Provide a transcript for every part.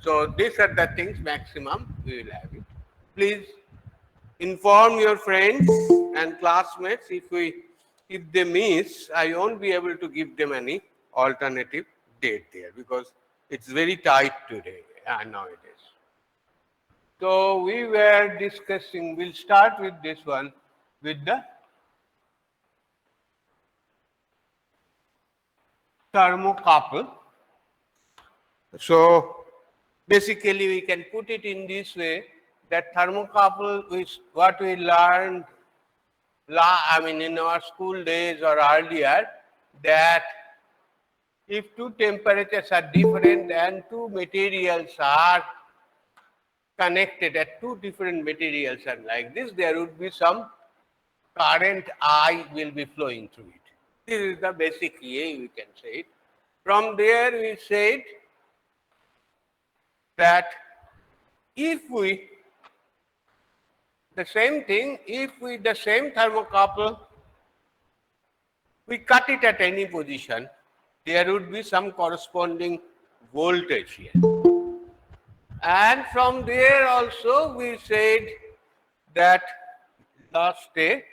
So these are the things maximum we will have it. Please inform your friends and classmates. If they miss, I won't be able to give them any alternative date there because it's very tight today nowadays. So we were discussing, we'll start with this one, with the thermocouple. So basically we can put it in this way that thermocouple is what we learned in our school days or earlier, that if two temperatures are different and two materials are connected at two different materials and like this, there would be some current I will be flowing through it. This is the basic way we can say it. From there we said that if we, the same thing, if we, the same thermocouple, we cut it at any position, there would be some corresponding voltage here. And from there also we said that last day,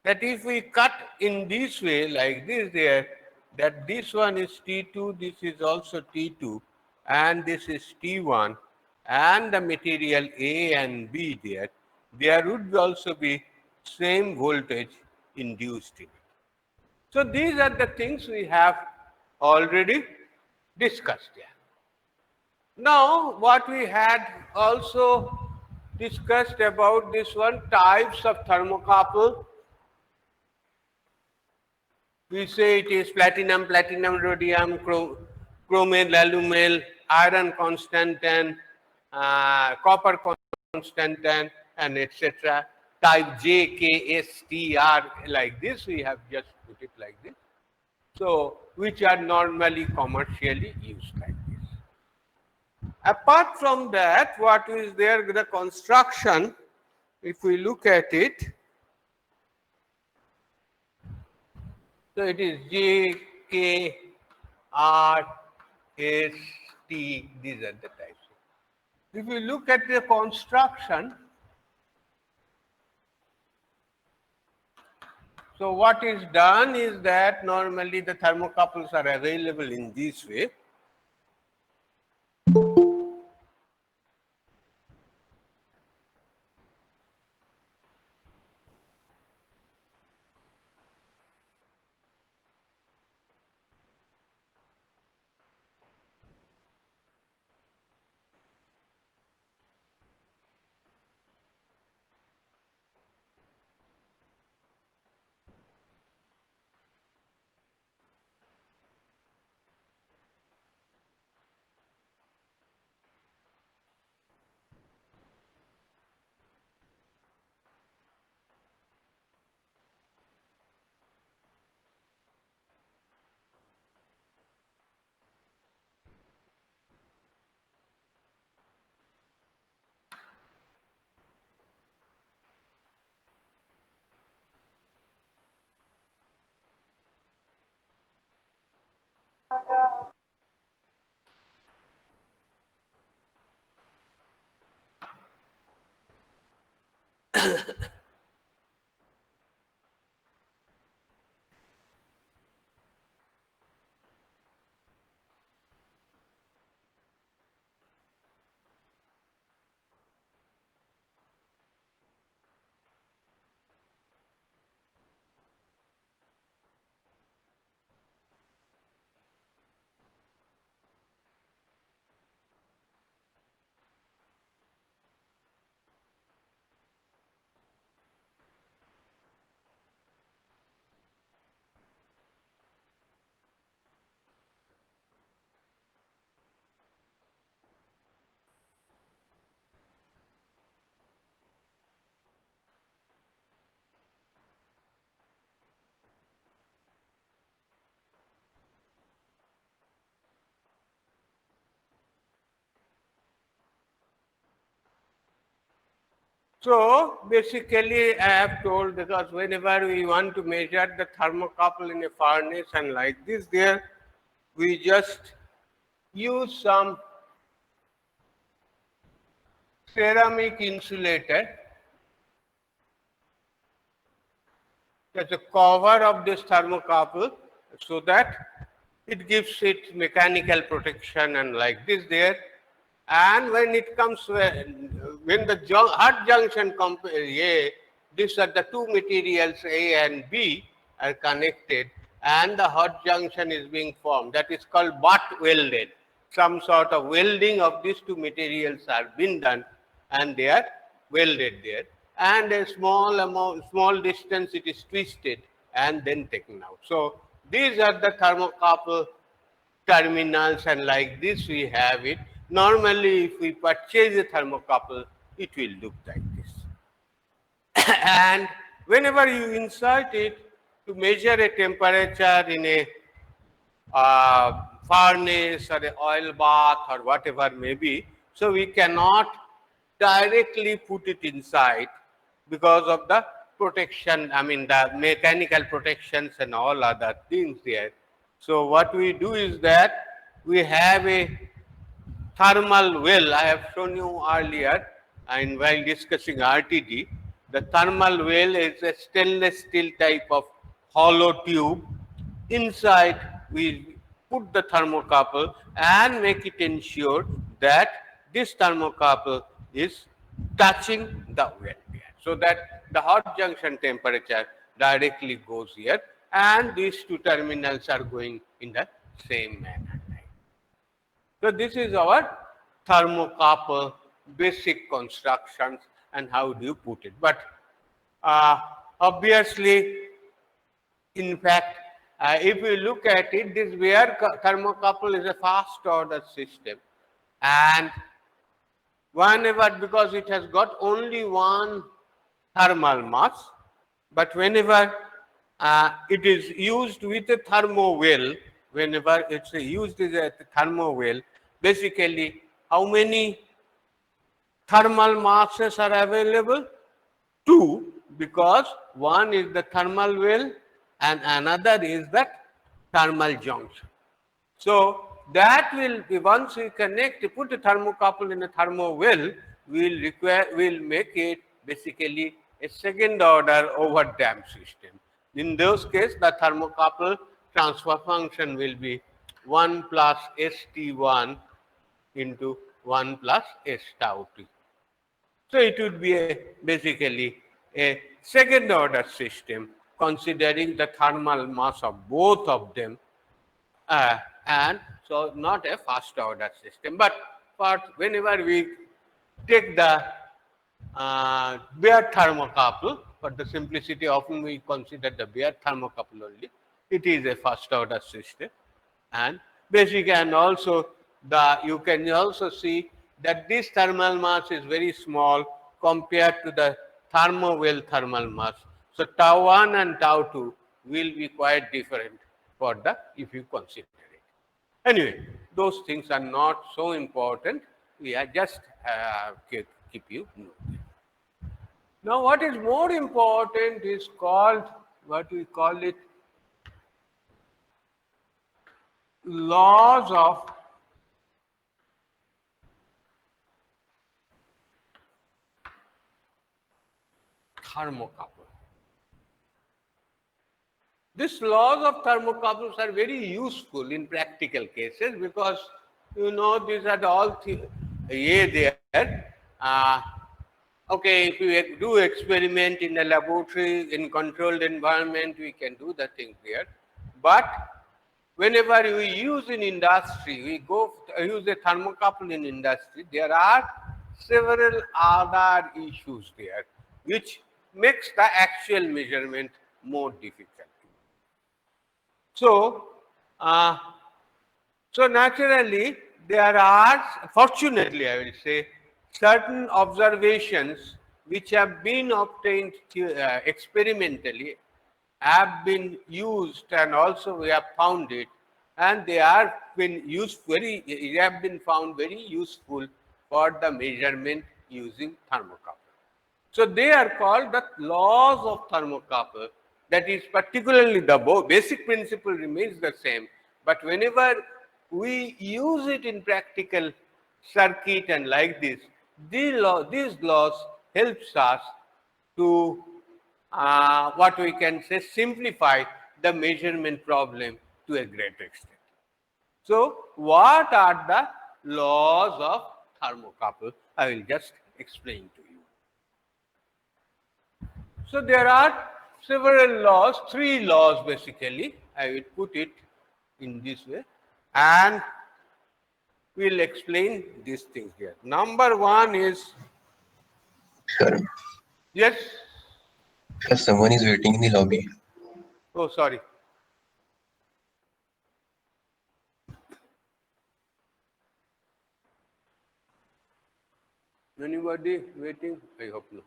that if we cut in this way like this there, that this one is T2, this is also T2, and this is T1, and the material A and B there would also be same voltage induced in it. So these are the things we have already discussed here. Now what we had also discussed about this one, types of thermocouple. We say it is platinum, rhodium, chromate, alumel, iron constant, and copper constant, and etc. Type J, K, S, T, R, like this. We have just put it like this. So, which are normally commercially used like this. Apart from that, what is there? The construction, if we look at it, so it is J, K, R, S, T, these are the types. If you look at the construction, so what is done is that normally the thermocouples are available in this way. So basically I have told, because whenever we want to measure the thermocouple in a furnace and like this there, we just use some ceramic insulator as a cover of this thermocouple so that it gives it mechanical protection and like this there. And when it comes when the hot junction A, these are the two materials A and B are connected and the hot junction is being formed. That is called butt welded. Some sort of welding of these two materials are being done and they are welded there. And a small distance it is twisted and then taken out. So these are the thermocouple terminals, and like this we have it. Normally, if we purchase a thermocouple, it will look like this. And whenever you insert it to measure a temperature in a furnace or an oil bath or whatever may be, so we cannot directly put it inside because of the protection, I mean the mechanical protections and all other things there. So what we do is that we have a thermal well. I have shown you earlier and while discussing RTD, the thermal well is a stainless steel type of hollow tube. Inside we put the thermocouple and make it ensure that this thermocouple is touching the well here, so that the hot junction temperature directly goes here and these two terminals are going in the same manner. So this is our thermocouple basic constructions and how do you put it. But obviously, in fact, if you look at it, this Weir thermocouple is a fast order system, and whenever, because it has got only one thermal mass, but whenever it is used with a thermo well, whenever it's used as a thermo well, basically how many thermal masses are available? Two, because one is the thermal well and another is the thermal junction. So that will be, once we connect, put a thermocouple in a thermo well, we'll make it basically a second order over damped system. In those cases, the thermocouple transfer function will be 1 plus ST1 into 1 plus S tau t. So it would be basically a second order system considering the thermal mass of both of them, and so not a first order system. But for whenever we take the Weir thermocouple, for the simplicity often we consider the Weir thermocouple only, it is a first order system. And basic, and also you can also see that this thermal mass is very small compared to the thermo well thermal mass. So tau 1 and tau 2 will be quite different for the, if you consider it. Anyway, those things are not so important. We are just keep you moving. Now what is more important is called, what we call it, laws of thermocouple. These laws of thermocouples are very useful in practical cases because these are all there. Okay, if we do experiment in a laboratory in controlled environment, we can do the thing there. But whenever we use in industry, we go use a thermocouple in industry, there are several other issues there which makes the actual measurement more difficult. So, so naturally, there are, fortunately I will say, certain observations which have been obtained experimentally, have been used, and also we have found it, and they are been used have been found very useful for the measurement using thermocouple. So they are called the laws of thermocouple. That is particularly the basic principle remains the same, but whenever we use it in practical circuit and like this. These laws helps us to what we can say simplify the measurement problem to a great extent. So, what are the laws of thermocouple? I will just explain to you. So, there are several laws, three laws basically. I will put it in this way and we will explain these things here. Number one is, Sir, yes, sir, someone is waiting in the lobby. oh, sorry. Anybody waiting? I hope no.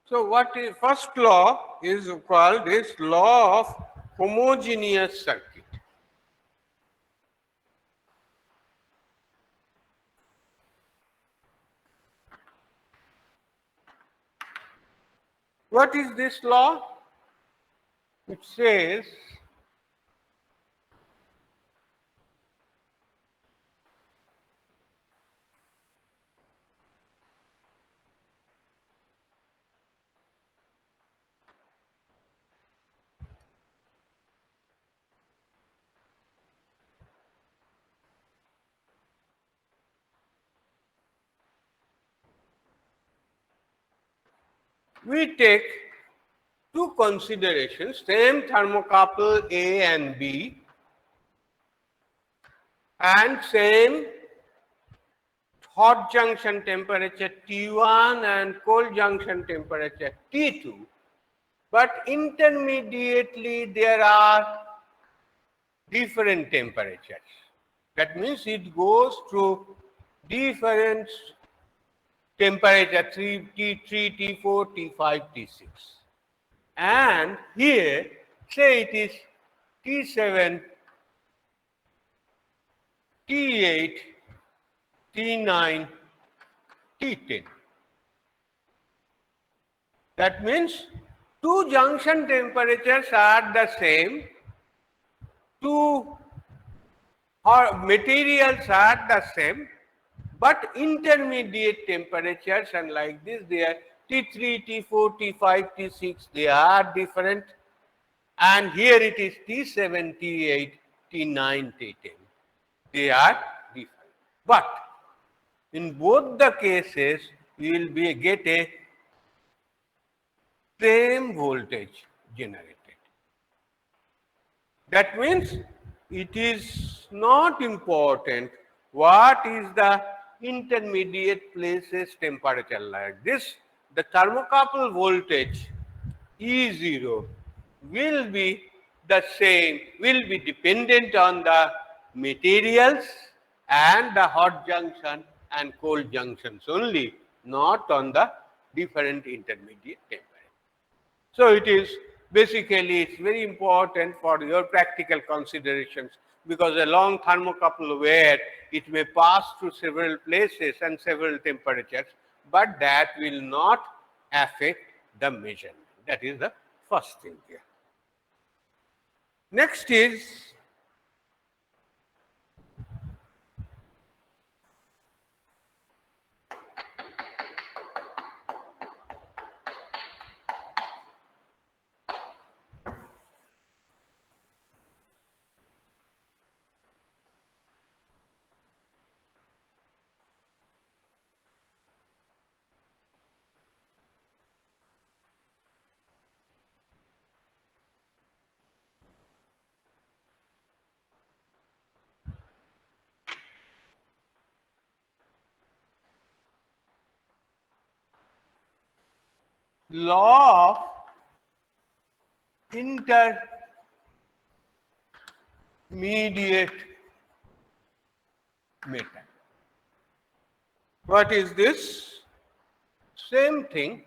So, what is first law is called is law of homogeneous circuit. What is this law? It says we take two considerations, same thermocouple A and B and same hot junction temperature T1 and cold junction temperature T2, but intermediately there are different temperatures. That means it goes through different temperature T3, T4, T5, T6. And here, say it is T7, T8, T9, T10. That means two junction temperatures are the same, two materials are the same, but intermediate temperatures and like this they are T3, T4, T5, T6 they are different, and here it is T7, T8, T9, T10 they are different. But in both the cases you will get a same voltage generated. That means it is not important what is the intermediate places temperature like this. The thermocouple voltage E0 will be the same, will be dependent on the materials and the hot junction and cold junctions only, not on the different intermediate temperature. So it is basically it's very important for your practical considerations because a long thermocouple where it may pass through several places and several temperatures, but that will not affect the measurement. That is the first thing here. Next is law of intermediate matter. What is this? Same thing.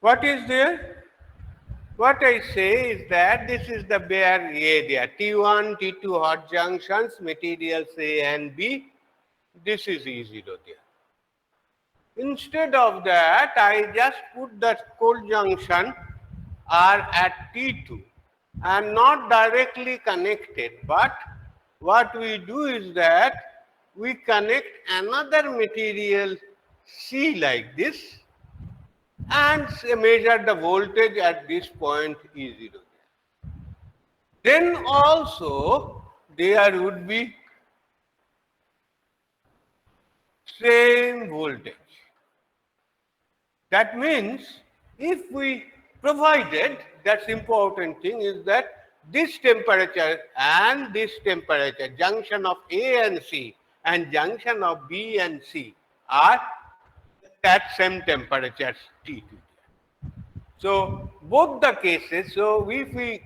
What is there? What I say is that this is the bare area, T1, T2 hot junctions, materials A and B. This is E0 there. Instead of that, I just put the cold junction are at T2 and not directly connected. But what we do is that we connect another material C like this and measure the voltage at this point E0. Then also there would be same voltage. That means if we provided, that's important thing is that this temperature and this temperature, junction of A and C and junction of B and C are at same temperatures T2. So both the cases, so if we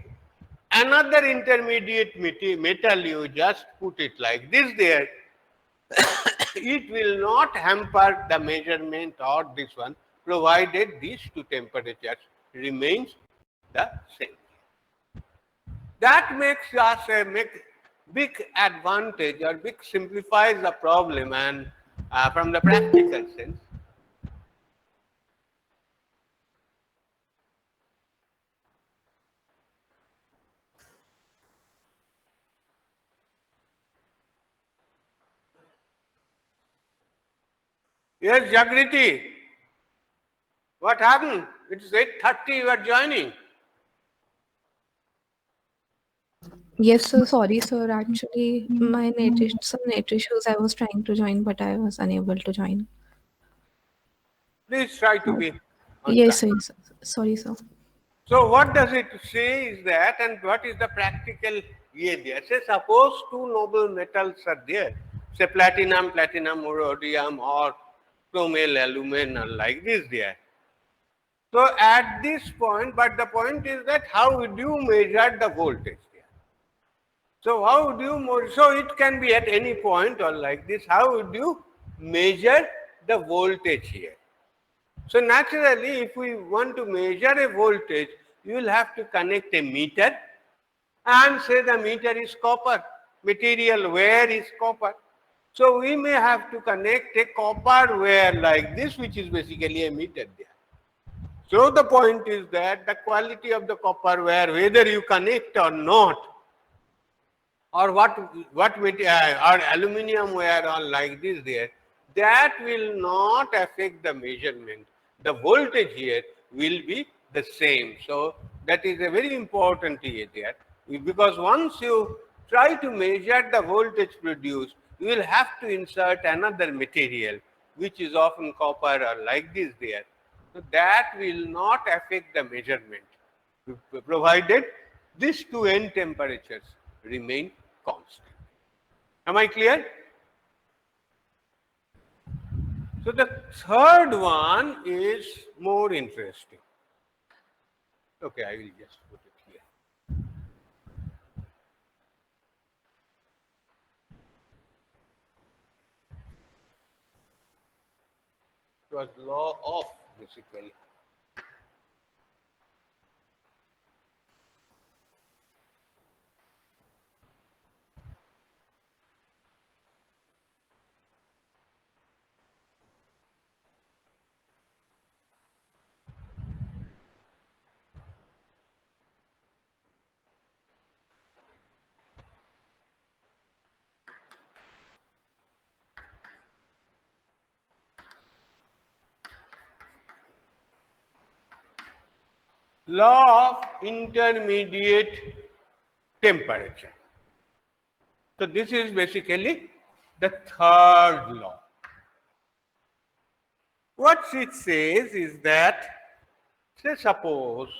another intermediate metal you just put it like this there, it will not hamper the measurement or this one, provided these two temperatures remains the same. That makes us a big advantage or big simplifies the problem and from the practical sense. Yes, Jagriti, what happened? It's 8:30, you are joining. Yes, sir. Sorry, sir. Actually, my some net issues. I was trying to join, but I was unable to join. Please try to Uh, be on Yes, time. sir. Yes, sir. Sorry, sir. So what does it say is that, and what is the practical area? Say suppose two noble metals are there, say platinum, rhodium, or chromel, aluminum, like this there. So at this point, but the point is that how would you measure the voltage there? So how would you so it can be at any point or like this, how would you measure the voltage here? So naturally, if we want to measure a voltage, you will have to connect a meter and say the meter is copper, material wire is copper. So we may have to connect a copper wire like this, which is basically a meter there. So the point is that the quality of the copper wire, whether you connect or not, or what material or aluminum wire or like this there, that will not affect the measurement. The voltage here will be the same. So that is a very important here there, because once you try to measure the voltage produced, you will have to insert another material which is often copper or like this there. So that will not affect the measurement, provided these two end temperatures remain constant. Am I clear? So the third one is more interesting. Okay, I will just put it here. It was law of, basically. Law of intermediate temperature. So this is basically the third law. What it says is that, say suppose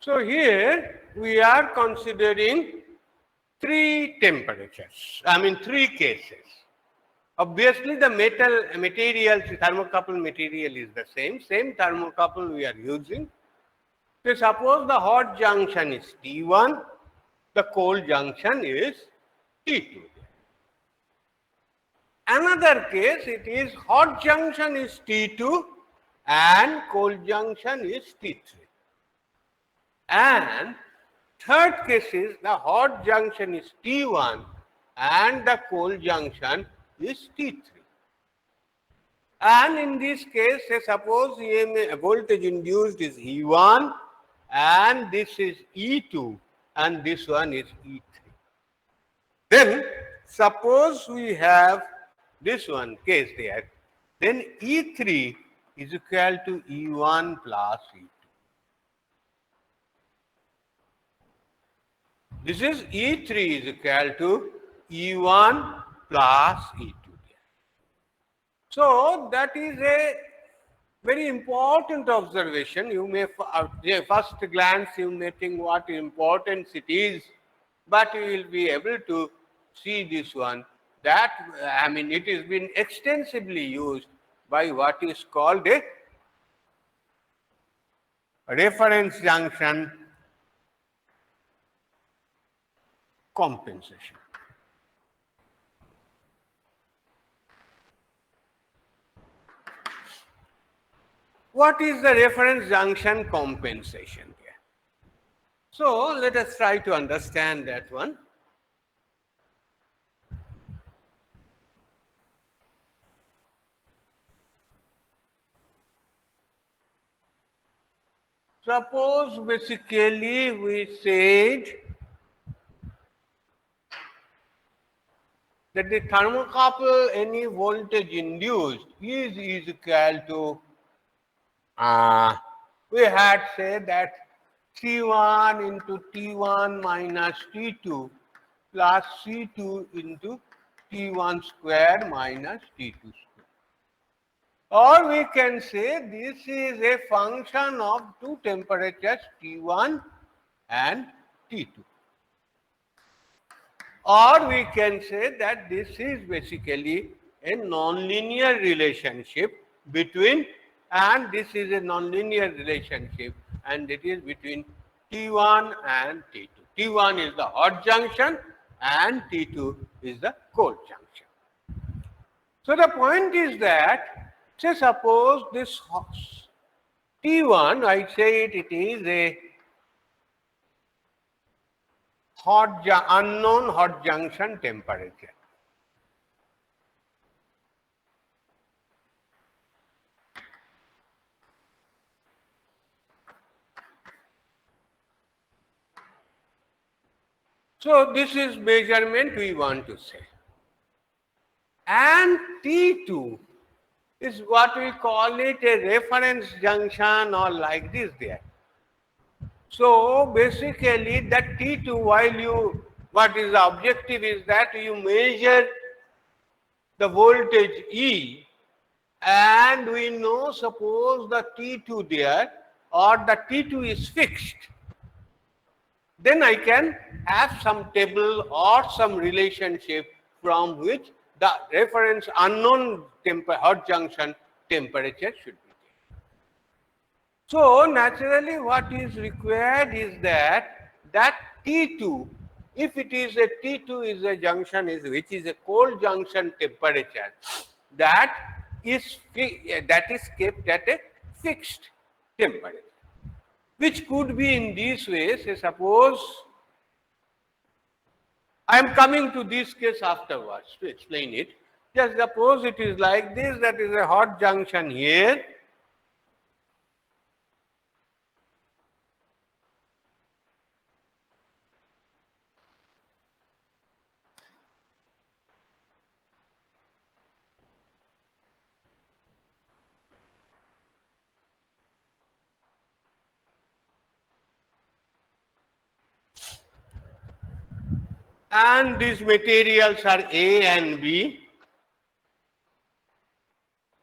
So here we are considering three temperatures, three cases. Obviously the material, thermocouple material is the same thermocouple we are using. So suppose the hot junction is T1, the cold junction is T2. Another case, it is hot junction is T2 and cold junction is T3. And third case is the hot junction is T1 and the cold junction is T3. And in this case, say suppose voltage induced is E1 and this is E2 and this one is E3. Then suppose we have this one case there, then E3 is equal to E1 plus E2. This is E3 is equal to E1 plus E2. So that is a very important observation. You may, at first glance, you may think what importance it is, but you will be able to see this one. That, it has been extensively used by what is called a reference junction compensation. What is the reference junction compensation here? So let us try to understand that one. Suppose basically we said that the thermocouple any voltage induced is equal to, we had said that C1 into T1 minus T2 plus C2 into T1 square minus T2 square. Or we can say this is a function of two temperatures T1 and T2. Or we can say that this is basically a nonlinear relationship between, and this is a nonlinear relationship, and it is between T1 and T2. T1 is the hot junction and T2 is the cold junction. So the point is that, say suppose this T1, I say it is a unknown hot junction temperature. So this is measurement we want to say. And T2 is what we call it a reference junction or like this there. So basically that T2, while what is the objective is that you measure the voltage E, and we know suppose the T2 there or the T2 is fixed, then I can have some table or some relationship from which the reference unknown hot junction temperature should be there. So naturally what is required is that T2, if it is a T2 is a junction which is a cold junction temperature, that is kept at a fixed temperature, which could be in these ways. Say suppose I am coming to this case afterwards to explain it. Just suppose it is like this, that is a hot junction here. And these materials are A and B,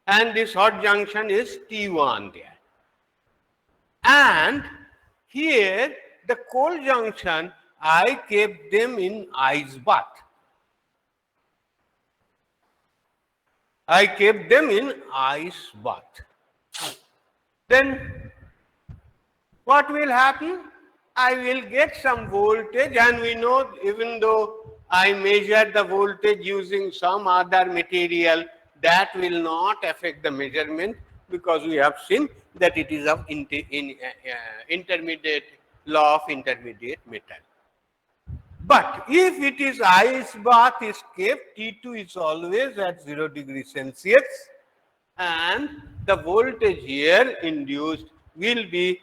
and this hot junction is T1 there. And Here, the cold junction, I kept them in ice bath. I kept them in ice bath. Then what will happen? I will get some voltage, and we know even though I measure the voltage using some other material, that will not affect the measurement, because we have seen that it is of intermediate law of intermediate metal. But if it is ice bath is kept, T2 is always at 0 degree Celsius, and the voltage here induced will be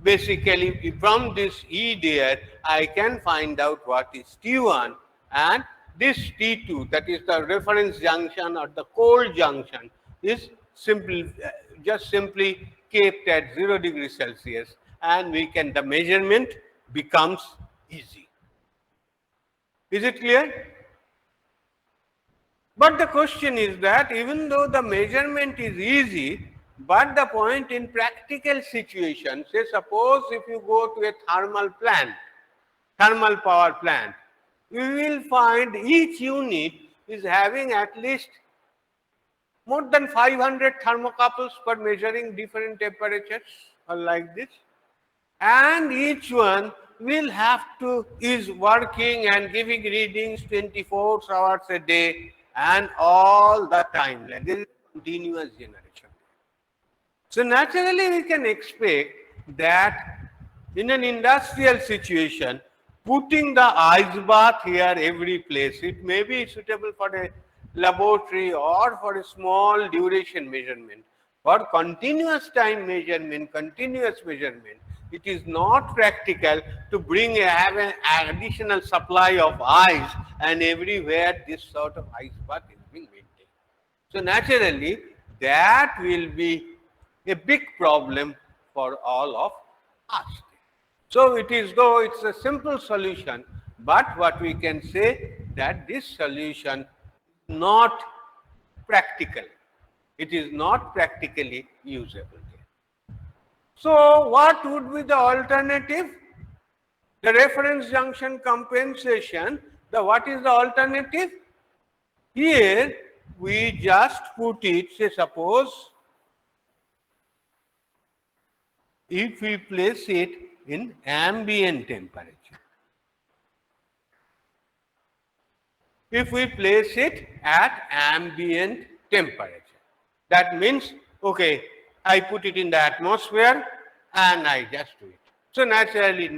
basically from this E there, I can find out what is T1, and this T2, that is the reference junction or the cold junction, is just simply kept at 0 degree Celsius, and the measurement becomes easy. Is it clear? But the question is that even though the measurement is easy, but the point in practical situation, say suppose if you go to a thermal power plant, you will find each unit is having at least more than 500 thermocouples for measuring different temperatures, or like this. And each one will have to is working and giving readings 24 hours a day and all the time. Like this is continuous generation. So naturally we can expect that in an industrial situation, putting the ice bath here every place, it may be suitable for a laboratory or for a small duration measurement. For continuous time measurement, it is not practical to have an additional supply of ice, and everywhere this sort of ice bath is being maintained. So naturally, that will be a big problem for all of us. So it is, though it's a simple solution, but what we can say that this solution is not practical. It is not practically usable. So what would be the alternative? The reference junction compensation. What is the alternative? Here we just put it, say suppose if we place it in ambient temperature. If we place it at ambient temperature, that means, okay, I put it in the atmosphere and I just do it. So naturally,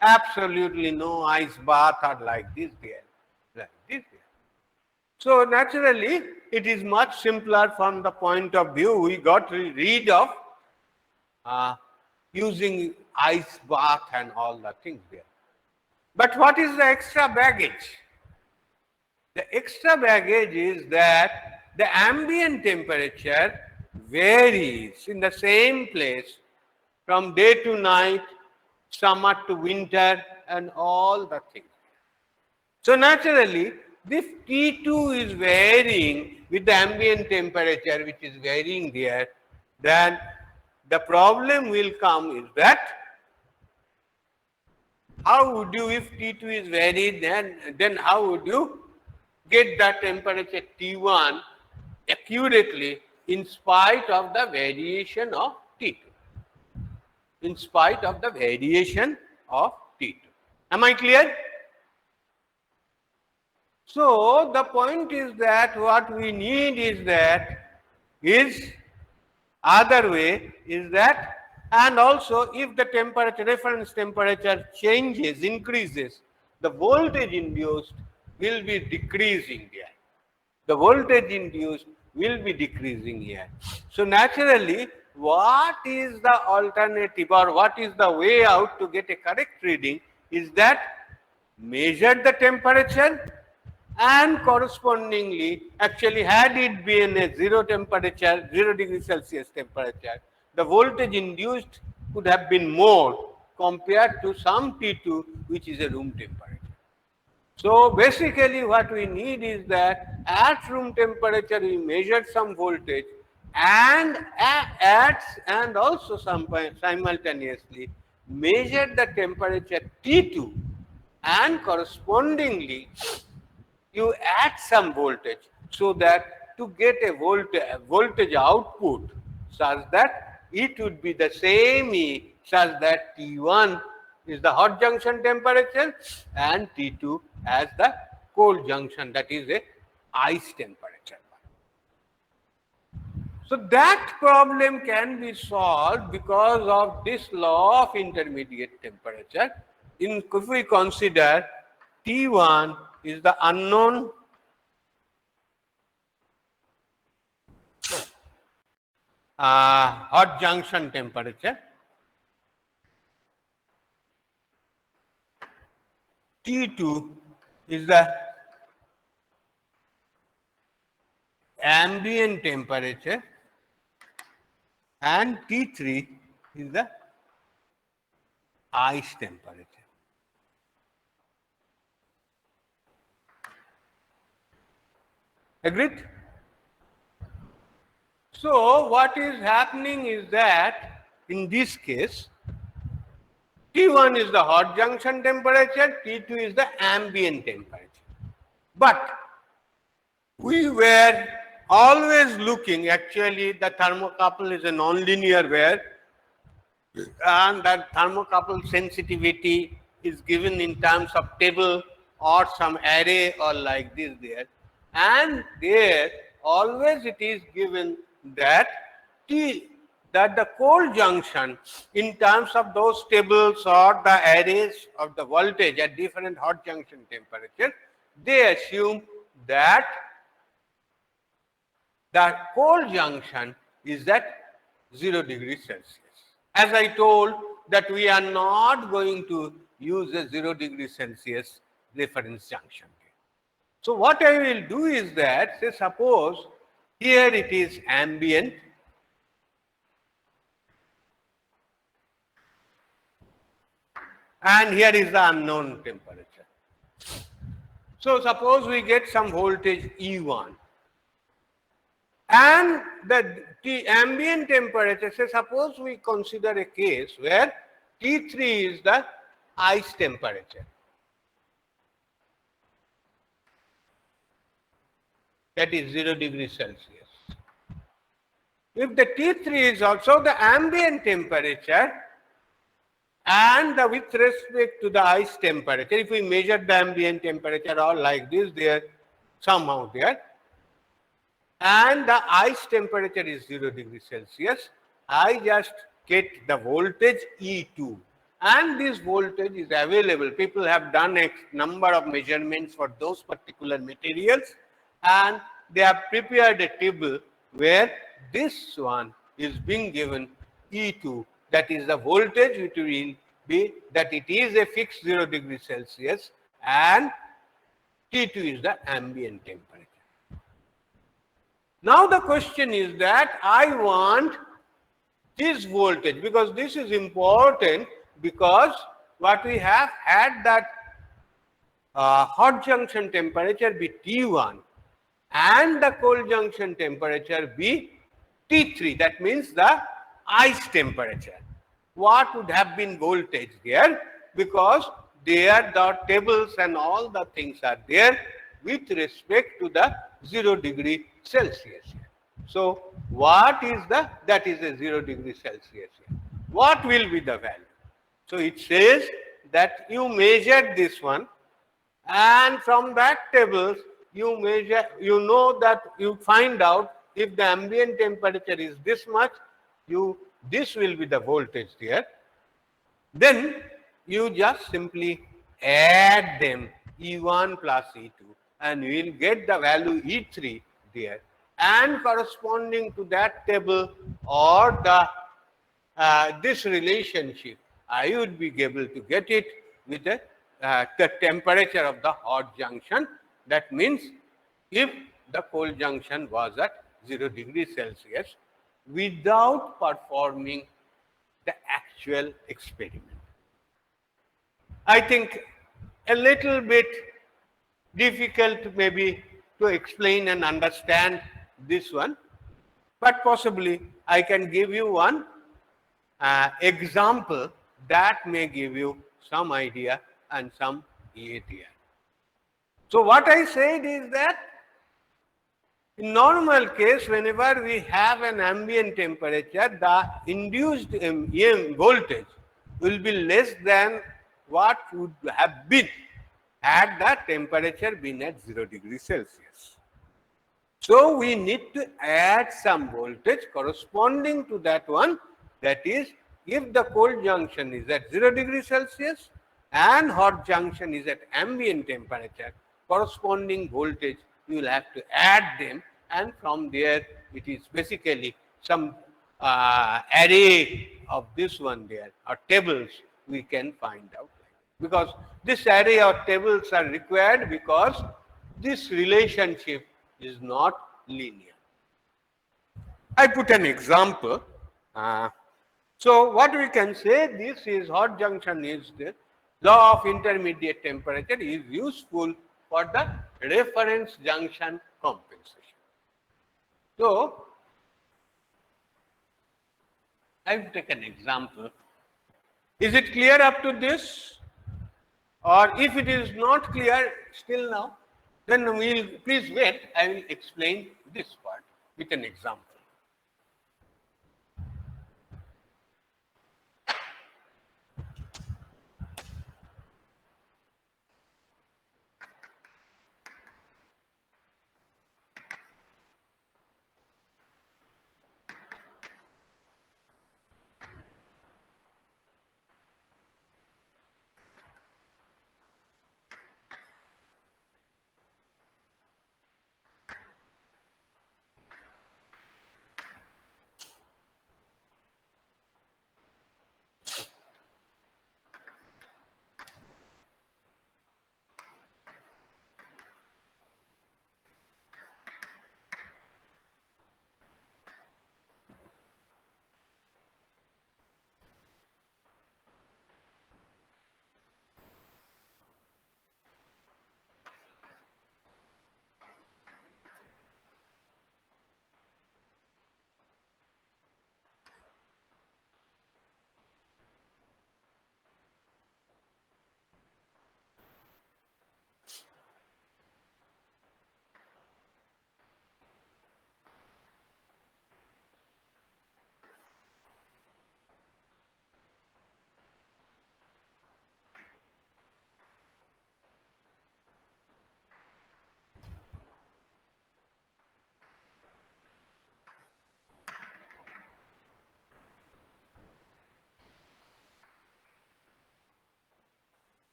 absolutely no ice bath or like this there, like this there. So naturally, it is much simpler from the point of view we got rid of using ice bath and all the things there. But what is the extra baggage? The extra baggage is that the ambient temperature varies in the same place from day to night, summer to winter, and all the things. So naturally, if T2 is varying with the ambient temperature, which is varying there, then the problem will come is that how would you, if T2 is varied, then how would you get the temperature T1 accurately in spite of the variation of T2? In spite of the variation of T2. Am I clear? So the point is that what we need is other way is that, and also if the temperature, reference temperature increases, the voltage induced will be decreasing here. The voltage induced will be decreasing here. So naturally, what is the alternative or what is the way out to get a correct reading is that measure the temperature, and correspondingly, actually had it been a 0 temperature, 0 degree Celsius temperature, the voltage induced could have been more compared to some T2 which is a room temperature. So basically what we need is that at room temperature we measured some voltage and also simultaneously measure the temperature T2 and correspondingly you add some voltage so that to get a voltage output such that it would be the same E such that T1 is the hot junction temperature and T2 as the cold junction, that is a ice temperature. So that problem can be solved because of this law of intermediate temperature. If we consider T1 is the unknown hot junction temperature, T2 is the ambient temperature and T3 is the ice temperature. Agreed? So what is happening is that in this case, T1 is the hot junction temperature, T2 is the ambient temperature. But we were always looking, actually the thermocouple is a nonlinear wire and that thermocouple sensitivity is given in terms of table or some array or like this there. And there always it is given that that the cold junction in terms of those tables or the arrays of the voltage at different hot junction temperature, they assume that the cold junction is at 0 degrees Celsius. As I told that we are not going to use a 0 degrees Celsius reference junction. So what I will do is that, say suppose here it is ambient and here is the unknown temperature. So suppose we get some voltage E1 and the ambient temperature, say suppose we consider a case where T3 is the ice temperature. That is 0 degrees Celsius. If the T3 is also the ambient temperature and with respect to the ice temperature, if we measure the ambient temperature or like this there, somehow there, and the ice temperature is 0 degrees Celsius, I just get the voltage E2 and this voltage is available. People have done a number of measurements for those particular materials and they have prepared a table where this one is being given E2, that is the voltage which will be that it is a fixed 0 degrees Celsius and T2 is the ambient temperature. Now the question is that I want this voltage, because this is important, because what we have had that hot junction temperature be T1 and the cold junction temperature be T3, that means the ice temperature. What would have been voltage there? Because there the tables and all the things are there with respect to the 0 degree Celsius. So what is that is a 0 degree Celsius. What will be the value? So it says that you measured this one and from that tables you measure, you know that you find out if the ambient temperature is this much, this will be the voltage there. Then you just simply add them E1 plus E2 and you will get the value E3 there, and corresponding to that table or the this relationship, I would be able to get it with the temperature of the hot junction. That means if the cold junction was at 0 degrees Celsius without performing the actual experiment. I think a little bit difficult maybe to explain and understand this one, but possibly I can give you one example That may give you some idea and some idea. So what I said is that in normal case, whenever we have an ambient temperature, the induced EM voltage will be less than what would have been had the temperature been at 0 degrees Celsius. So we need to add some voltage corresponding to that one. That is, if the cold junction is at 0 degrees Celsius and hot junction is at ambient temperature, corresponding voltage you will have to add them, and from there it is basically some array of this one there, or tables we can find out. Because this array or tables are required because this relationship is not linear. I put an example. So what we can say, this is hot junction is the law of intermediate temperature is useful for the reference junction compensation. So I've taken an example. Is it clear up to this? Or if it is not clear still now, then we'll please wait. I will explain this part with an example.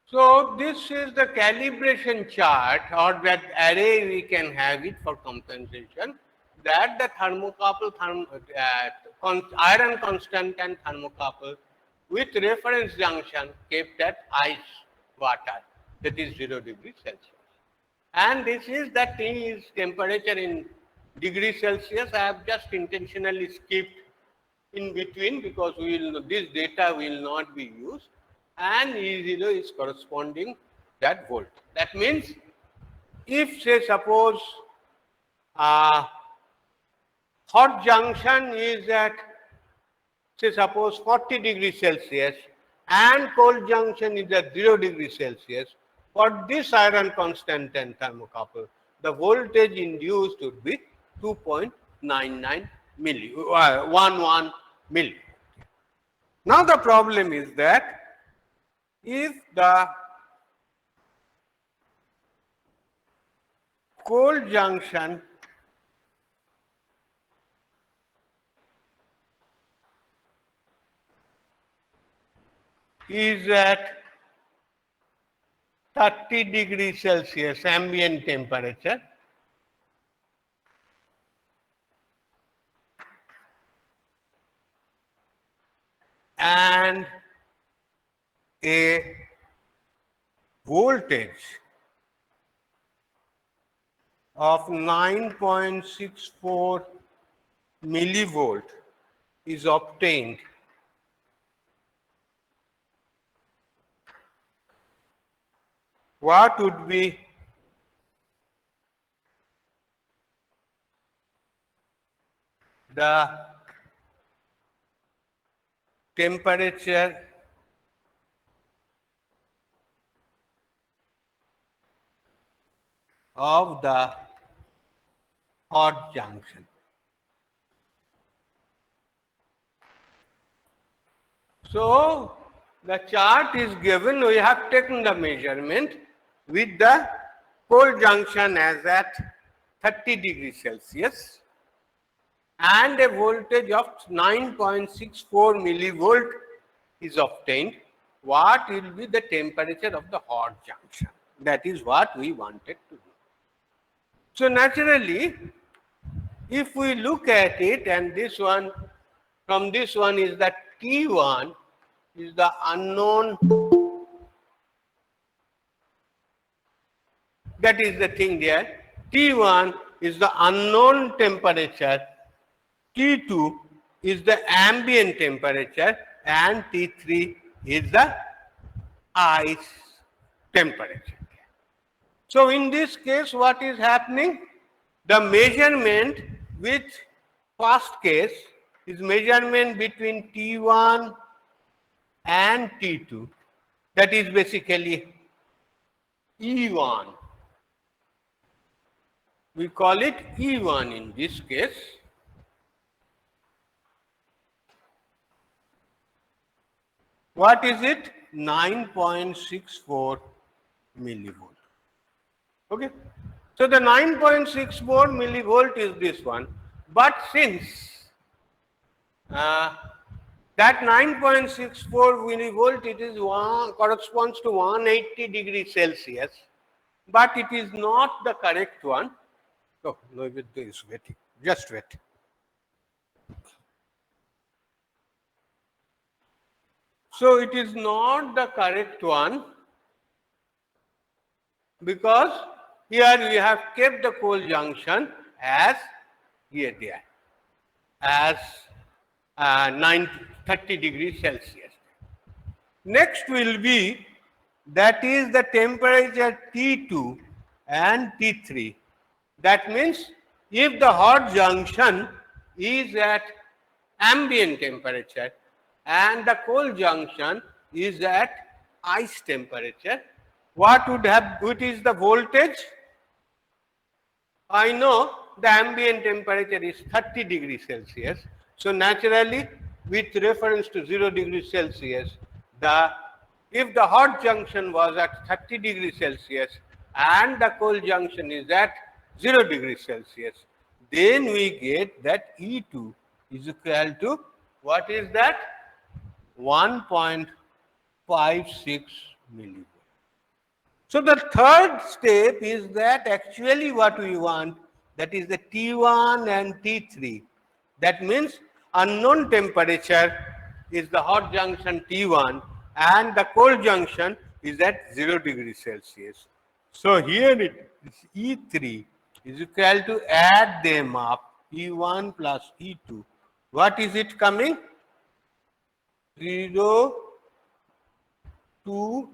So this is the calibration chart, or that array we can have it for compensation, that the thermocouple iron constant and thermocouple with reference junction kept at ice water, that is 0 degrees Celsius. And this is the T is temperature in degrees Celsius. I have just intentionally skipped in between because this data will not be used, and E0 is corresponding that volt. That means if say suppose hot junction is at say suppose 40 degrees Celsius and cold junction is at 0 degrees Celsius, for this iron constant and thermocouple, the voltage induced would be 2.99 11 milli. Now the problem is that if the cold junction is at 30 degrees Celsius ambient temperature. And a voltage of 9.64 millivolt is obtained. What would be the temperature of the hot junction? So the chart is given, we have taken the measurement with the cold junction as at 30 degrees Celsius and a voltage of 9.64 millivolt is obtained. What will be the temperature of the hot junction? That is what we wanted to do. So naturally, if we look at it, and this one, from this one is that T1 is the unknown, that is the thing there. T1 is the unknown temperature, T2 is the ambient temperature, and T3 is the ice temperature. So in this case, what is happening? The measurement with first case is measurement between T1 and T2. That is basically E1. We call it E1 in this case. What is it? 9.64 millivolt. Okay. So the 9.64 millivolt is this one. But since that 9.64 millivolt, it is corresponds to 180 degrees Celsius, but it is not the correct one. Oh, no, it is wetting. Just wet. So it is not the correct one because here we have kept the cold junction as here there as 30 degrees Celsius. Next will be, that is the temperature T2 and T3. That means if the hot junction is at ambient temperature and the cold junction is at ice temperature, what is the voltage? I know the ambient temperature is 30 degrees Celsius. So naturally, with reference to 0 degrees Celsius, if the hot junction was at 30 degrees Celsius and the cold junction is at 0 degrees Celsius, then we get that E2 is equal to, what is that? 1.56 millivolt. So the third step is that actually what we want, that is the T1 and T3. That means unknown temperature is the hot junction T1 and the cold junction is at 0 degrees Celsius. So here it is E3 is equal to, add them up, E1 plus E2. What is it coming? 0 to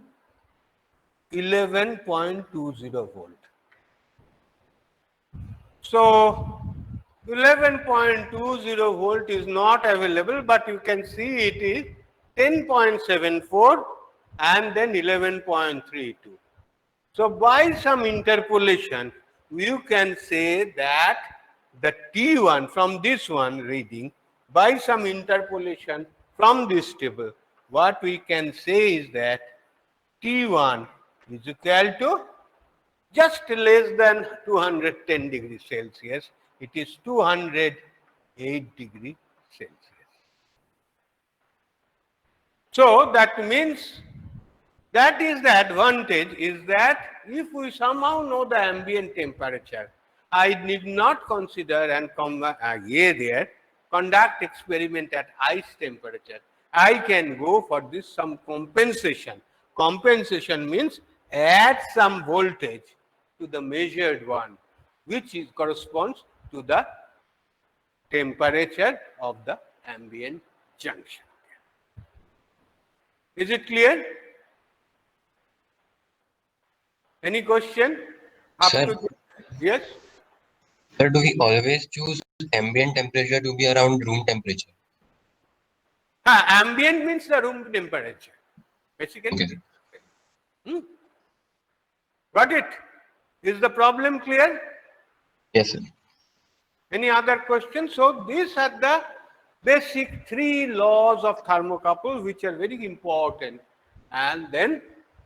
11.20 volt. So 11.20 volt is not available, but you can see it is 10.74 and then 11.32. So by some interpolation, you can say that the T1 from this one reading, by some interpolation from this table, what we can say is that T1 is equal to just less than 210 degrees Celsius. It is 208 degrees Celsius. So that means That is the advantage, is that if we somehow know the ambient temperature, I need not consider and conduct experiment at ice temperature. I can go for this some compensation. Compensation means add some voltage to the measured one, which corresponds to the temperature of the ambient junction. Is it clear? Any question? Up Sir, to yes? sir, do we always choose ambient temperature to be around room temperature? Ambient means the room temperature. Basically. Okay, sir. Got it? Is the problem clear? Yes, sir. Any other questions? So these are the basic three laws of thermocouple which are very important, and then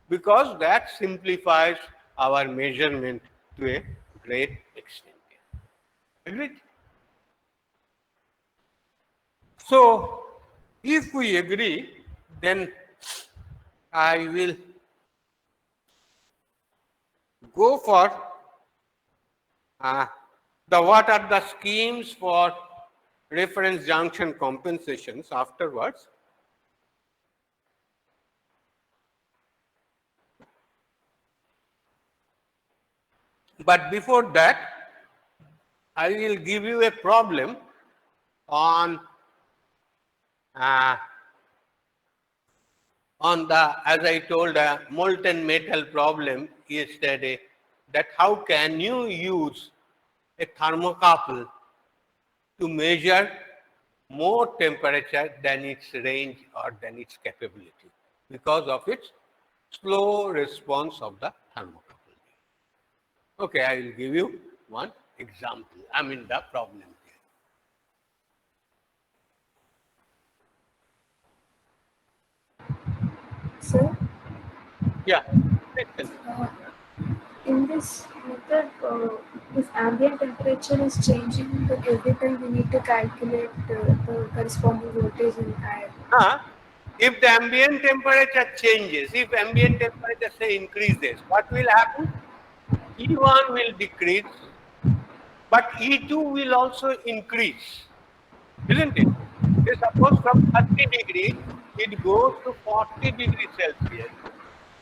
because that simplifies our measurement to a great extent. Agreed? So if we agree, then I will go for what are the schemes for reference junction compensations afterwards. But before that, I will give you a problem on the, as I told, a molten metal problem yesterday, that how can you use a thermocouple to measure more temperature than its range or than its capability because of its slow response of the thermocouple. Okay, I will give you one example. I mean the problem here. Sir, Yeah. Listen. in this method, if ambient temperature is changing, then every time we need to calculate the corresponding voltage in air. If the ambient temperature changes, if ambient temperature say increases, what will happen? E1 will decrease, but E2 will also increase, isn't it? Say suppose from 30 degree, it goes to 40 degrees Celsius.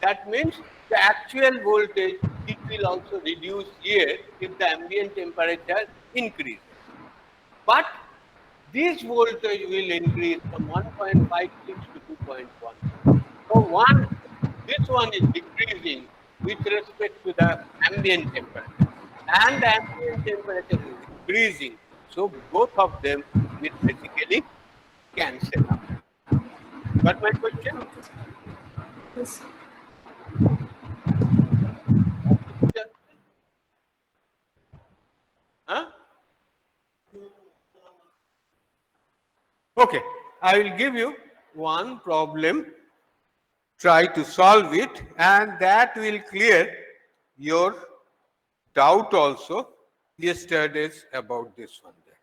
That means the actual voltage, it will also reduce here if the ambient temperature increases. But this voltage will increase from 1.56 to 2.1. So this one is decreasing with respect to the ambient temperature, and the ambient temperature is increasing. So both of them will basically cancel out. Got my question? Okay. Yes. Yeah. Huh? Okay, I will give you one problem. Try to solve it, and that will clear your doubt also yesterday's about this one there.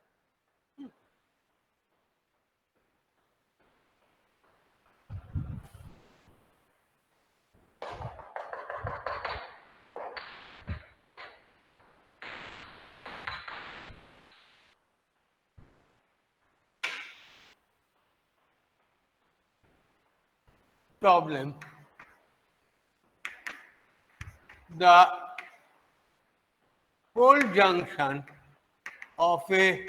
Problem. The cold junction of a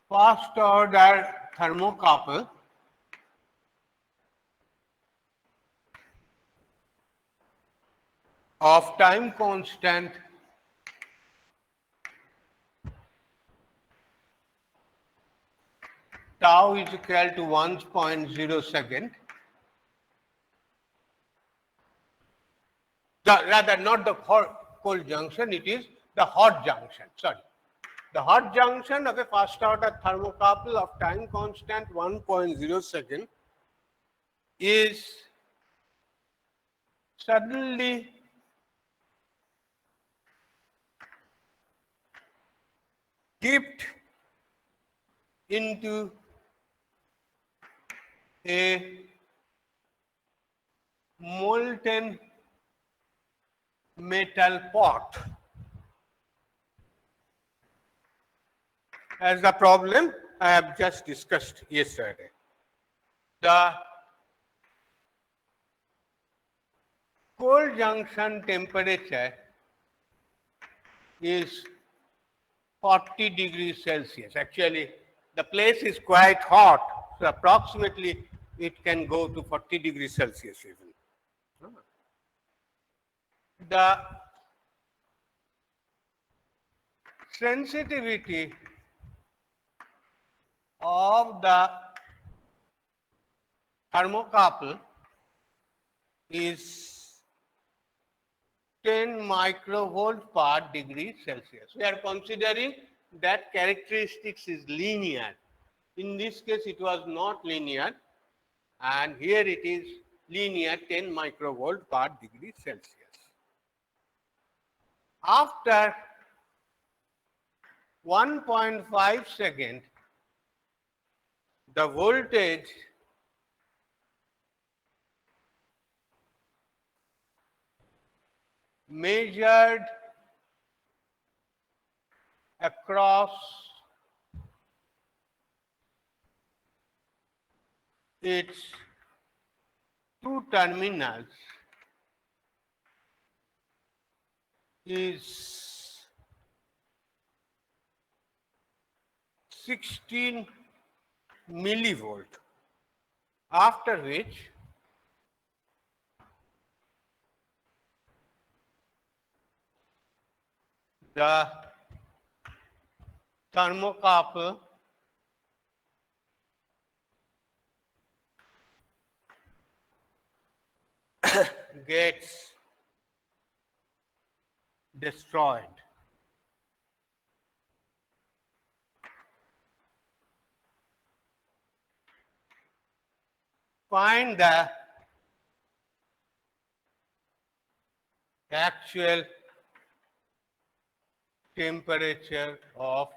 first order thermocouple of time constant tau is equal to 1.0 second. Rather, not the cold junction, it is the hot junction. Sorry. The hot junction of a first order thermocouple of time constant 1.0 second is suddenly dipped into a molten metal pot as the problem I have just discussed yesterday. The cold junction temperature is 40 degrees Celsius. Actually, the place is quite hot, so approximately it can go to 40 degrees Celsius even. The sensitivity of the thermocouple is 10 microvolt per degree Celsius. We are considering that characteristics is linear. In this case, it was not linear, and here it is linear 10 microvolt per degree Celsius. After 1.5 seconds, the voltage measured across its two terminals is 16 millivolt, after which the thermocouple gets destroyed. Find the actual temperature of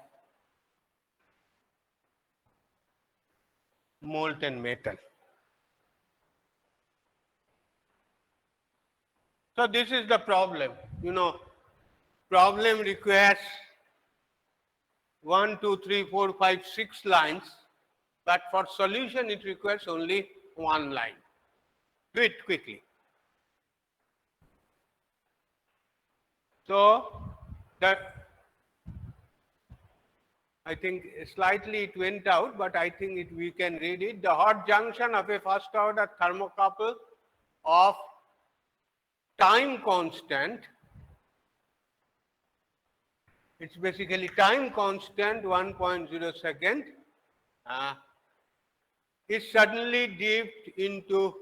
molten metal. So this is the problem. Problem requires 1, 2, 3, 4, 5, 6 lines, but for solution it requires only one line. Do it quickly. So I think slightly it went out, but I think we can read it. The hot junction of a first order thermocouple of time constant, it's basically time constant 1.0 second, is suddenly dipped into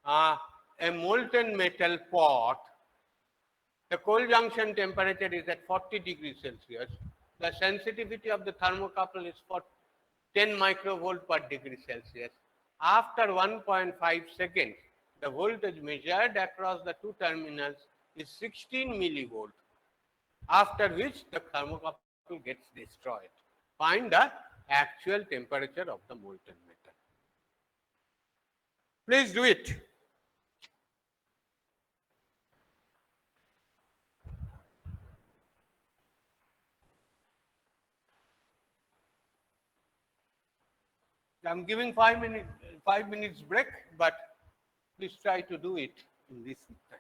a molten metal pot. The cold junction temperature is at 40 degrees Celsius. The sensitivity of the thermocouple is for 10 microvolt per degree Celsius. After 1.5 seconds, the voltage measured across the two terminals is 16 millivolt, after which the thermocouple gets destroyed. Find the actual temperature of the molten metal. Please do it. I'm giving 5 minutes break, but please try to do it in this time.